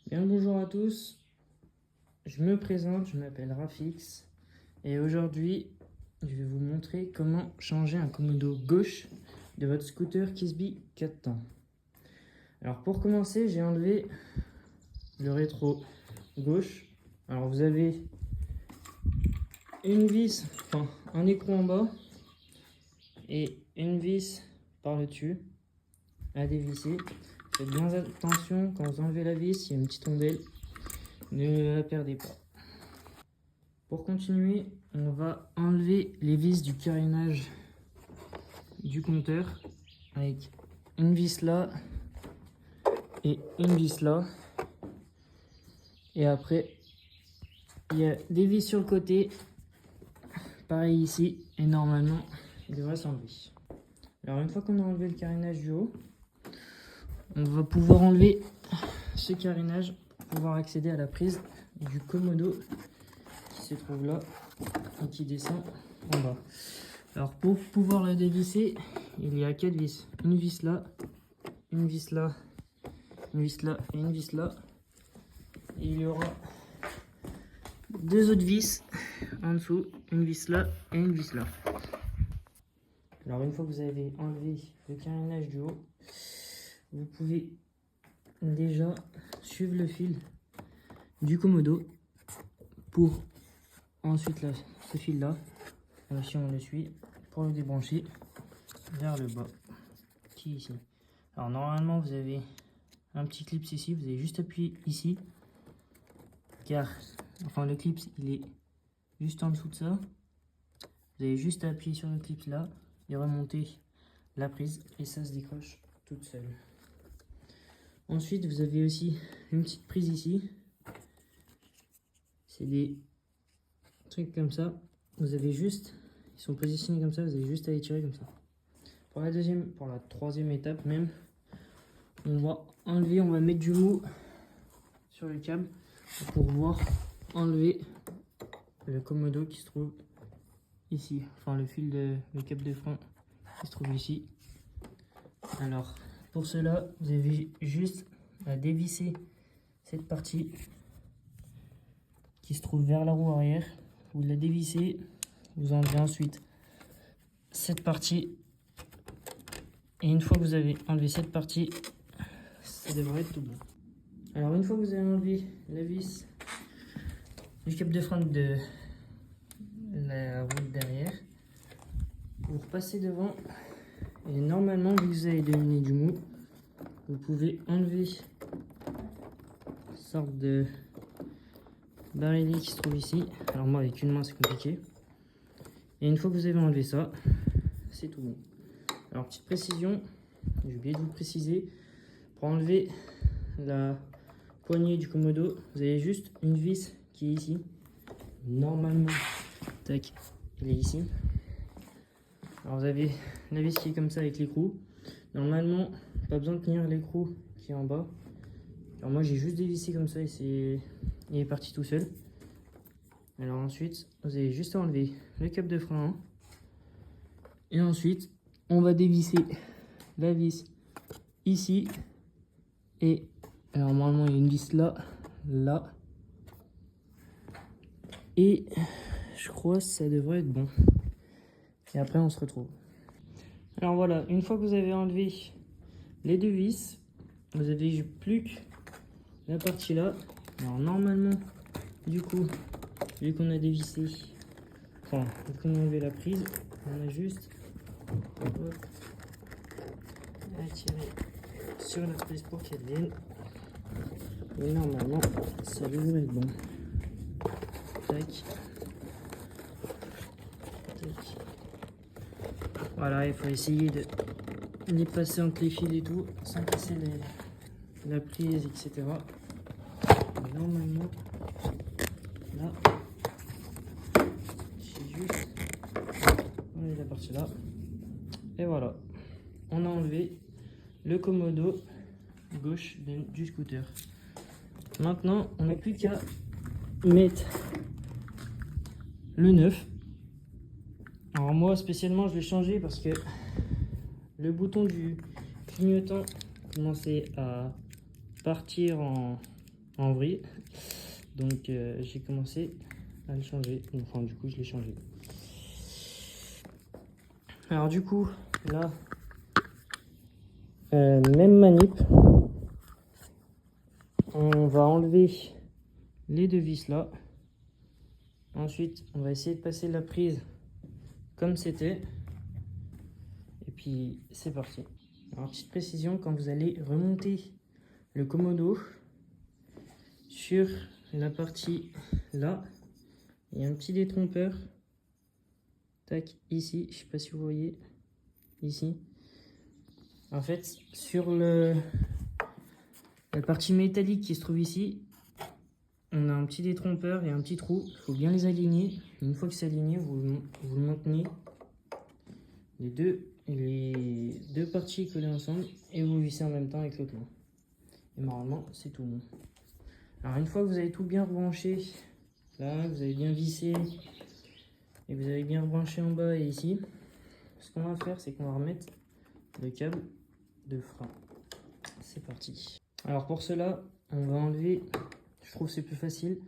Bien bonjour à tous, je me présente, je m'appelle Rafix et aujourd'hui je vais vous montrer comment changer un commodo gauche de votre scooter Kisby 4 temps. Alors pour commencer, j'ai enlevé le rétro gauche. Alors vous avez une vis, enfin un écrou en bas et une vis par le dessus à dévisser. Faites bien attention quand vous enlevez la vis, il y a une petite rondelle, ne la perdez pas. Pour continuer, on va enlever les vis du carénage du compteur avec une vis là et une vis là. Et après, il y a des vis sur le côté, pareil ici, et normalement, il devrait s'enlever. Alors une fois qu'on a enlevé le carénage du haut, on va pouvoir enlever ce carénage pour pouvoir accéder à la prise du commodo qui se trouve là et qui descend en bas. Alors pour pouvoir la dévisser, il y a 4 vis. Une vis là, une vis là, une vis là et une vis là. Et il y aura 2 autres vis en dessous, une vis là et une vis là. Alors une fois que vous avez enlevé le carénage du haut, vous pouvez déjà suivre le fil du commodo pour ensuite là, ce fil là, si on le suit, pour le débrancher vers le bas qui est ici. Alors normalement vous avez un petit clip ici, vous avez juste appuyé ici car enfin le clip il est juste en dessous de ça. Vous avez juste appuyer sur le clip là et remonter la prise et ça se décroche toute seule. Ensuite vous avez aussi une petite prise ici, c'est des trucs comme ça, vous avez juste, ils sont positionnés comme ça, vous avez juste à les tirer comme ça. Pour la troisième étape même, on va enlever, on va mettre du mou sur le câble pour pouvoir enlever le commodo qui se trouve ici, enfin le fil de le câble de frein qui se trouve ici. Alors pour cela, vous avez juste à dévisser cette partie qui se trouve vers la roue arrière. Vous la dévissez, vous enlevez ensuite cette partie. Et une fois que vous avez enlevé cette partie, ça devrait être tout bon. Alors une fois que vous avez enlevé la vis du câble de frein de la roue derrière, vous repassez devant et normalement, vu que vous avez donné du mou, vous pouvez enlever une sorte de barillet qui se trouve ici. Alors moi avec une main c'est compliqué. Et une fois que vous avez enlevé ça, c'est tout bon. Alors petite précision, j'ai oublié de vous préciser, pour enlever la poignée du commodo, vous avez juste une vis qui est ici. Normalement, tac, elle est ici. Alors vous avez la vis qui est comme ça avec l'écrou. Normalement, pas besoin de tenir l'écrou qui est en bas. Alors moi j'ai juste dévissé comme ça et il est parti tout seul. Alors ensuite, vous avez juste à enlever le câble de frein. Et ensuite, on va dévisser la vis ici. Et alors normalement il y a une vis là, là. Et je crois que ça devrait être bon. Et après on se retrouve. Alors voilà, une fois que vous avez enlevé les 2 vis, vous avez plus que la partie là. Alors normalement, du coup, vu qu'on a dévissé, enfin, vu qu'on a enlevé la prise, on a juste à tirer sur la prise pour qu'elle vienne. Et normalement, ça devrait être bon. Tac. Tac. Voilà, il faut essayer de les passer entre les fils et tout, sans casser la prise, etc. Et normalement, là, c'est juste enlever la partie là. Et voilà, on a enlevé le commodo gauche du scooter. Maintenant, on n'a plus qu'à mettre le neuf. Alors moi spécialement je l'ai changé parce que le bouton du clignotant commençait à partir en en vrille. Donc j'ai commencé à le changer. Enfin du coup je l'ai changé. Alors du coup là, même manip. On va enlever les deux vis là. Ensuite on va essayer de passer la prise comme c'était. Et puis c'est parti. Alors petite précision, quand vous allez remonter le commodo sur la partie là, il y a un petit détrompeur. Tac, ici, je sais pas si vous voyez, ici. En fait, sur la partie métallique qui se trouve ici, on a un petit détrompeur et un petit trou. Il faut bien les aligner. Une fois que c'est aligné, vous le maintenez. Les deux parties collées ensemble et vous vissez en même temps avec l'autre main. Et normalement, c'est tout bon. Alors une fois que vous avez tout bien rebranché, là, vous avez bien vissé et vous avez bien rebranché en bas et ici, ce qu'on va faire, c'est qu'on va remettre le câble de frein. C'est parti. Alors pour cela, on va enlever, je trouve que c'est plus facile,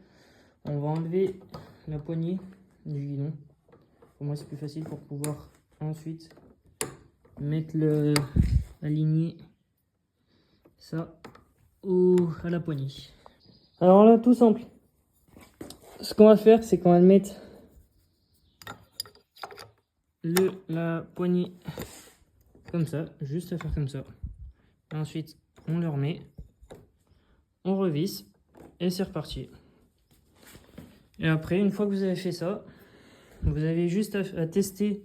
on va enlever la poignée du guidon. Pour moi c'est plus facile pour pouvoir ensuite mettre aligner ça à la poignée. Alors là, tout simple. Ce qu'on va faire, c'est qu'on va le mettre la poignée comme ça, juste à faire comme ça. Et ensuite, on le remet, on revisse et c'est reparti. Et après, une fois que vous avez fait ça, vous avez juste à tester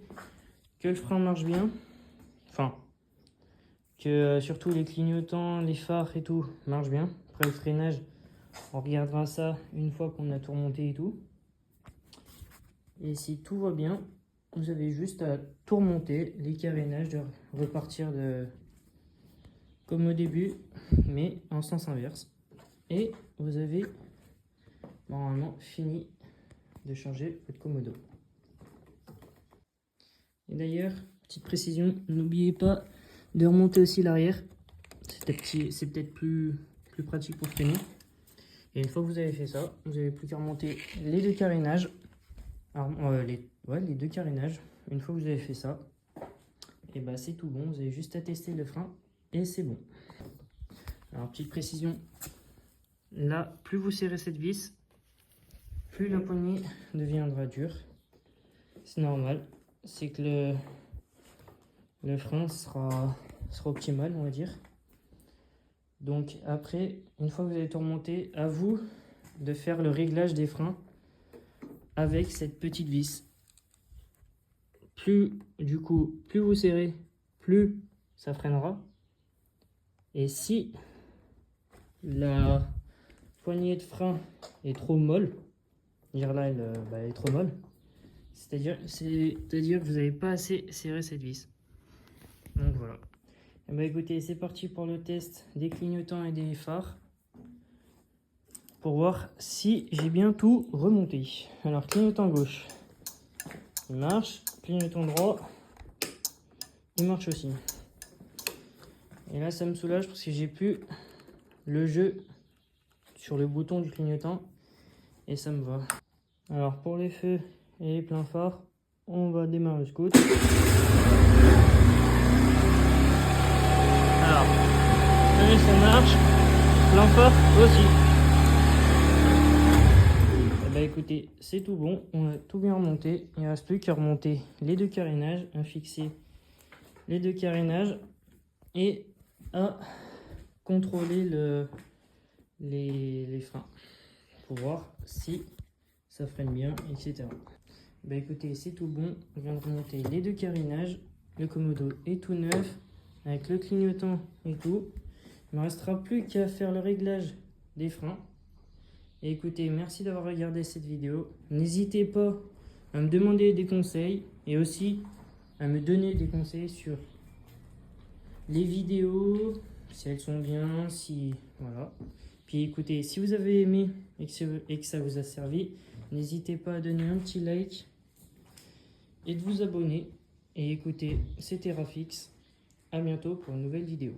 que le frein marche bien. Enfin, que surtout les clignotants, les phares et tout marchent bien. Après le freinage, on regardera ça une fois qu'on a tout remonté et tout. Et si tout va bien, vous avez juste à tout remonter, les carénages, de repartir comme au début, mais en sens inverse. Et vous avez normalement fini de changer votre commodo. Et d'ailleurs, petite précision, n'oubliez pas de remonter aussi l'arrière. C'est peut-être plus pratique pour freiner. Et une fois que vous avez fait ça, vous n'avez plus qu'à remonter les deux carénages. Alors, les deux carénages. Une fois que vous avez fait ça, et bah c'est tout bon. Vous avez juste à tester le frein et c'est bon. Alors petite précision, là plus vous serrez cette vis, plus la poignée deviendra dure. C'est normal, c'est que le frein sera optimal, on va dire. Donc après, une fois que vous avez tout remonté, à vous de faire le réglage des freins avec cette petite vis. Plus vous serrez, plus ça freinera. Et si la poignée de frein est trop molle, dire là elle est trop molle, c'est-à-dire que vous n'avez pas assez serré cette vis. Donc voilà. Et bah écoutez, c'est parti pour le test des clignotants et des phares pour voir si j'ai bien tout remonté. Alors clignotant gauche, il marche. Clignotant droit, il marche aussi. Et là ça me soulage parce que j'ai plus le jeu sur le bouton du clignotant et ça me va. Alors pour les feux et les pleins phares, on va démarrer le scoot. Alors, ça marche, plein phare aussi. Et bah écoutez, c'est tout bon, on a tout bien remonté. Il ne reste plus qu'à remonter les deux carénages, à fixer les deux carénages et à contrôler les freins pour voir si ça freine bien, etc. Bah écoutez, c'est tout bon, je viens de remonter les deux carénages, le commodo est tout neuf avec le clignotant et tout. Il ne me restera plus qu'à faire le réglage des freins. Et écoutez, merci d'avoir regardé cette vidéo. N'hésitez pas à me demander des conseils et aussi à me donner des conseils sur les vidéos, si elles sont bien, si voilà. Puis écoutez, si vous avez aimé et que ça vous a servi, n'hésitez pas à donner un petit like et de vous abonner. Et écoutez, c'était Rafix. À bientôt pour une nouvelle vidéo.